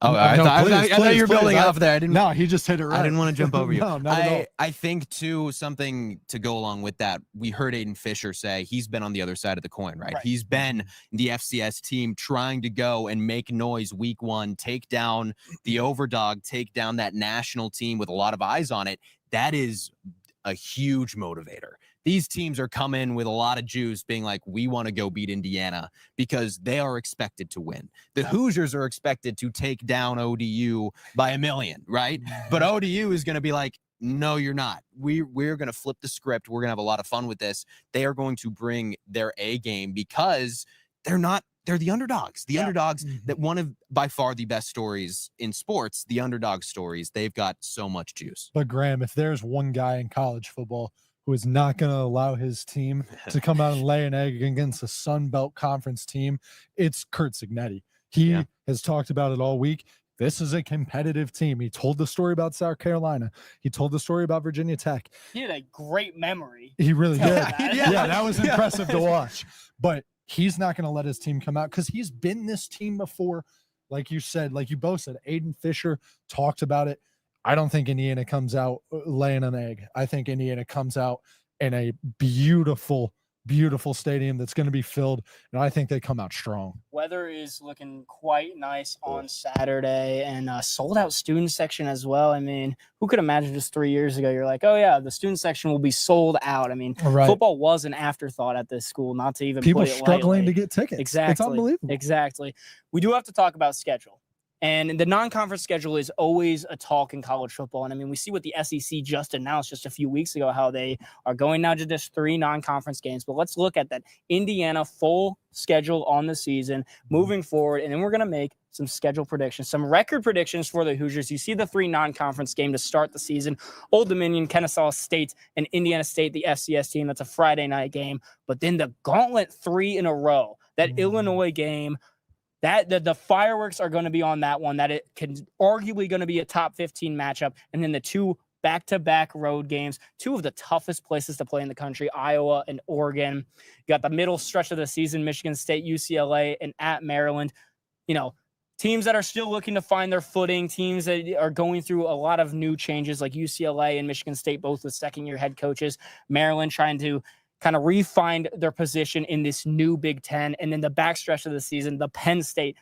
Oh, I thought you were building off there. No, he just hit it right. I didn't want to jump over you. No, not at all. I think, too, something to go along with that, we heard Aiden Fisher say he's been on the other side of the coin, right? He's been the FCS team trying to go and make noise week 1, take down the overdog, take down that national team with a lot of eyes on it. That is a huge motivator. These teams are coming with a lot of juice being like, we want to go beat Indiana because they are expected to win. The Hoosiers are expected to take down ODU by 1 million, right? But ODU is going to be like, no, you're not. We're going to flip the script. We're going to have a lot of fun with this. They are going to bring their A game because they're the underdogs. The underdogs that one of by far the best stories in sports, the underdog stories, they've got so much juice. But Graham, if there's one guy in college football who is not going to allow his team to come out and lay an egg against a Sun Belt Conference team, it's Curt Cignetti. He has talked about it all week. This is a competitive team. He told the story about South Carolina. He told the story about Virginia Tech. He had a great memory. He really did. That was impressive to watch. But he's not going to let his team come out because he's been this team before. Like you said, like you both said, Aiden Fisher talked about it. I don't think Indiana comes out laying an egg. I think Indiana comes out in a beautiful, beautiful stadium that's going to be filled, and I think they come out strong. Weather is looking quite nice on Saturday, and sold out student section as well. I mean, who could imagine just 3 years ago, you're like, oh yeah, the student section will be sold out. I mean, football was an afterthought at this school, not to even people put it struggling lightly. to get tickets. Exactly. It's unbelievable. Exactly. We do have to talk about schedule. And the non-conference schedule is always a talk in college football. And I mean, we see what the SEC just announced just a few weeks ago, how they are going now to just 3 non-conference games. But let's look at that Indiana full schedule on the season moving forward. And then we're going to make some schedule predictions, some record predictions for the Hoosiers. You see the 3 non-conference game to start the season. Old Dominion, Kennesaw State, and Indiana State, the FCS team. That's a Friday night game. But then the gauntlet 3 in a row, that Illinois game, that the fireworks are going to be on that one, that it can arguably going to be a top 15 matchup. And then the 2 back-to-back road games, 2 of the toughest places to play in the country, Iowa and Oregon. You got the middle stretch of the season, Michigan State, UCLA, and at Maryland. Teams that are still looking to find their footing, teams that are going through a lot of new changes like UCLA and Michigan State, both with second-year head coaches. Maryland trying to kind of refined their position in this new Big Ten. And then the backstretch of the season, the Penn State,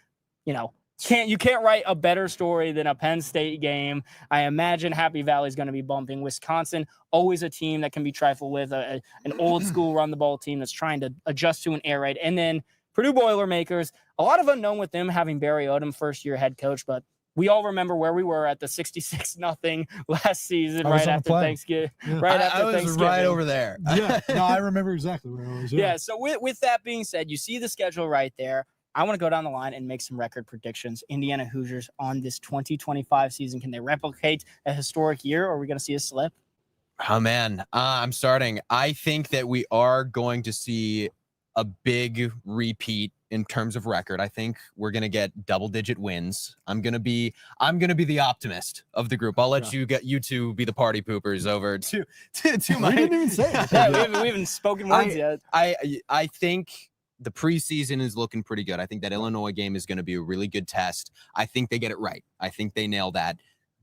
you can't write a better story than a Penn State game. I imagine Happy Valley is going to be bumping. Wisconsin, always a team that can be trifled with, an old school run the ball team that's trying to adjust to an air raid. And then Purdue Boilermakers, a lot of unknown with them having Barry Odom, first-year head coach, but we all remember where we were at the 66-0 last season, right after Thanksgiving. Yeah. I was right over there. Yeah, no, I remember exactly where I was. Yeah, so with that being said, you see the schedule right there. I want to go down the line and make some record predictions. Indiana Hoosiers on this 2025 season. Can they replicate a historic year, or are we going to see a slip? Oh, man, I'm starting. I think that we are going to see a big repeat in terms of record. I think we're going to get double-digit wins. I'm going to be the optimist of the group. I'll let you two be the party poopers over to my. We didn't even say it. Yeah, we haven't spoken words yet. I think the preseason is looking pretty good. I think that Illinois game is going to be a really good test. I think they get it right. I think they nail that.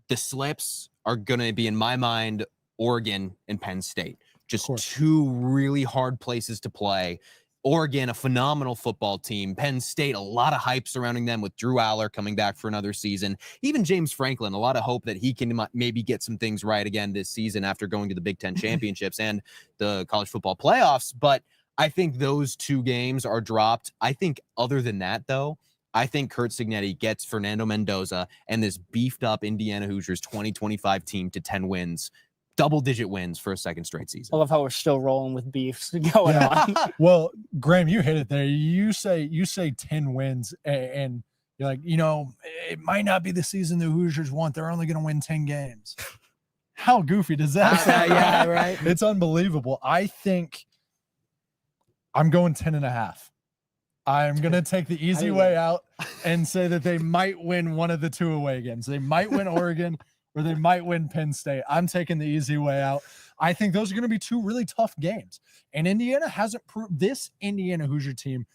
The slips are going to be, in my mind, Oregon and Penn State. Just 2 really hard places to play. Oregon, a phenomenal football team. Penn State, a lot of hype surrounding them with Drew Aller coming back for another season. Even James Franklin, a lot of hope that he can maybe get some things right again this season after going to the Big Ten championships and the college football playoffs. But I think those 2 games are dropped. I think other than that, though, I think Curt Cignetti gets Fernando Mendoza and this beefed up Indiana Hoosiers 2025 team to 10 wins, double-digit wins for a second straight season. I love how we're still rolling with beefs going on. Well, Graham, you hit it there. You say 10 wins, and you're like, it might not be the season the Hoosiers want. They're only going to win 10 games. How goofy does that sound? Yeah, right. It's unbelievable. I think I'm going 10.5. I'm going to take the easy way out and say that they might win one of the 2 away games. They might win Oregon or they might win Penn State. I'm taking the easy way out. I think those are going to be 2 really tough games. And Indiana hasn't proved, this Indiana Hoosier team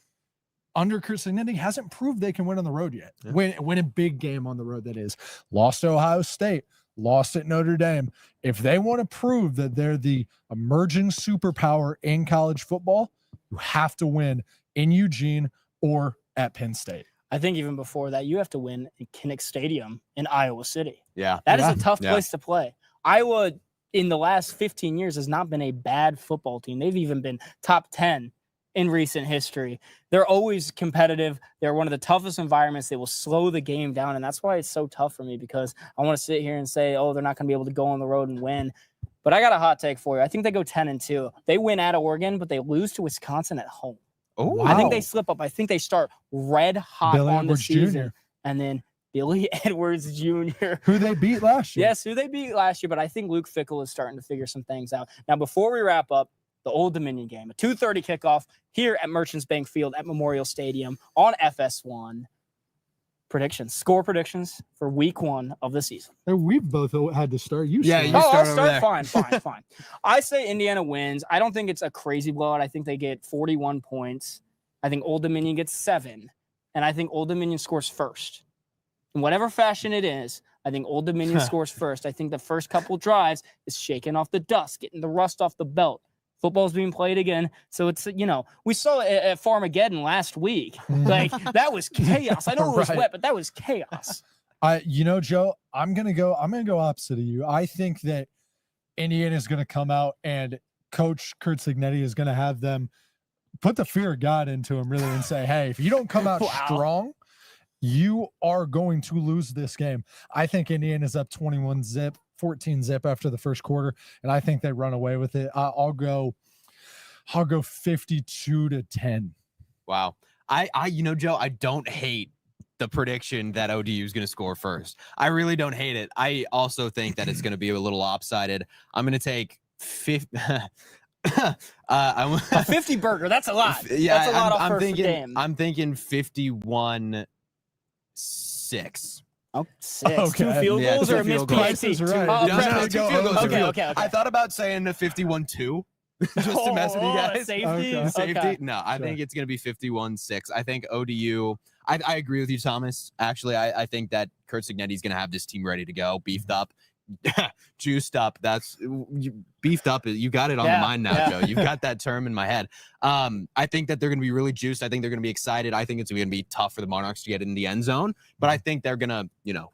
under Curt Cignetti hasn't proved they can win on the road yet. Yeah. Win a big game on the road, that is. Lost to Ohio State, lost at Notre Dame. If they want to prove that they're the emerging superpower in college football, you have to win in Eugene or at Penn State. I think even before that, you have to win in Kinnick Stadium in Iowa City. Yeah. That is a tough place to play. Iowa, in the last 15 years, has not been a bad football team. They've even been top 10 in recent history. They're always competitive. They're one of the toughest environments. They will slow the game down, and that's why it's so tough for me, because I want to sit here and say, oh, they're not going to be able to go on the road and win. But I got a hot take for you. I think they go 10-2. They win at Oregon, but they lose to Wisconsin at home. Oh, wow. I think they slip up. I think they start red hot Billy on Edwards the season. Jr. And then Billy Edwards Jr. Who they beat last year. Yes, who they beat last year, but I think Luke Fickell is starting to figure some things out. Now, before we wrap up, the Old Dominion game, a 2:30 kickoff here at Merchants Bank Field at Memorial Stadium on FS1. Predictions, score predictions for week 1 of the season. We've both had to start. I'll start. Fine. I say Indiana wins. I don't think it's a crazy blowout. I think they get 41 points. I think Old Dominion gets 7. And I think Old Dominion scores first. In whatever fashion it is, I think Old Dominion scores first. I think the first couple drives is shaking off the dust, getting the rust off the belt. Football's being played again. So it's, we saw it at Farmageddon last week. Like, that was chaos. I know it was wet, but that was chaos. Joe, I'm going to go opposite of you. I think that Indiana is going to come out and Coach Curt Cignetti is going to have them put the fear of God into them, really, and say, hey, if you don't come out strong, you are going to lose this game. I think Indiana's up 21-zip. 14-zip after the first quarter, and I think they run away with it. I'll go 52-10. Wow. Joe, I don't hate the prediction that ODU is going to score first. I really don't hate it. I also think that it's going to be a little lopsided. I'm going to take 50. A 50 burger. That's a lot. Yeah, that's a lot I'm first thinking. game. I'm thinking 51-6. Oh, 6. Okay. 2 field goals or a missed PAT? Okay. I thought about saying a 51-2 just to mess with you guys. Safety? Safety? No, I think it's going to be 51-6. I think ODU, I agree with you, Thomas. Actually, I think that Curt Cignetti is going to have this team ready to go, beefed up, juiced up. That's beefed up. You got it on the mind now, Joe. You've got that term in my head. I think that they're going to be really juiced. I think they're going to be excited. I think it's going to be tough for the Monarchs to get in the end zone, but I think they're going to,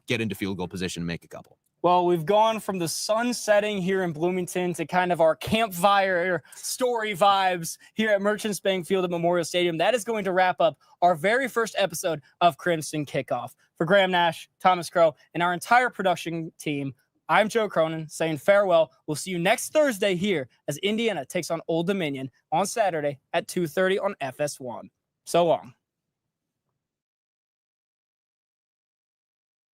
get into field goal position and make a couple. Well, we've gone from the sun setting here in Bloomington to kind of our campfire story vibes here at Merchants Bank Field at Memorial Stadium. That is going to wrap up our very first episode of Crimson Kickoff. For Graham Nash, Thomas Crow, and our entire production team, I'm Joe Cronin saying farewell. We'll see you next Thursday here as Indiana takes on Old Dominion on Saturday at 2:30 on FS1. So long.